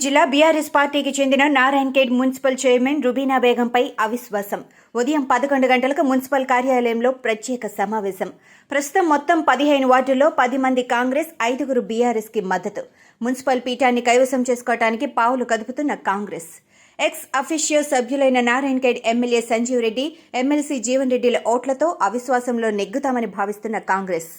జిల్లా బీఆర్ఎస్ పార్టీకి చెందిన నారాయణఖేడ్ మున్సిపల్ చైర్మన్ రుబీనా బేగంపై అవిశ్వాసం. ఉదయం 11 గంటలకు మున్సిపల్ కార్యాలయంలో ప్రత్యేక సమావేశం. ప్రస్తుతం మొత్తం 15 వార్డుల్లో 10 మంది కాంగ్రెస్, 5 బీఆర్ఎస్కి మద్దతు. మున్సిపల్ పీఠాన్ని కైవసం చేసుకోవడానికి పావులు కదుపుతున్న కాంగ్రెస్. ఎక్స్ అఫీషియో సభ్యులైన నారాయణఖేడ్ ఎమ్మెల్యే సంజీవ్ రెడ్డి, ఎమ్మెల్సీ జీవన్ రెడ్డిల ఓట్లతో అవిశ్వాసంలో నెగ్గుతామని భావిస్తున్న కాంగ్రెస్.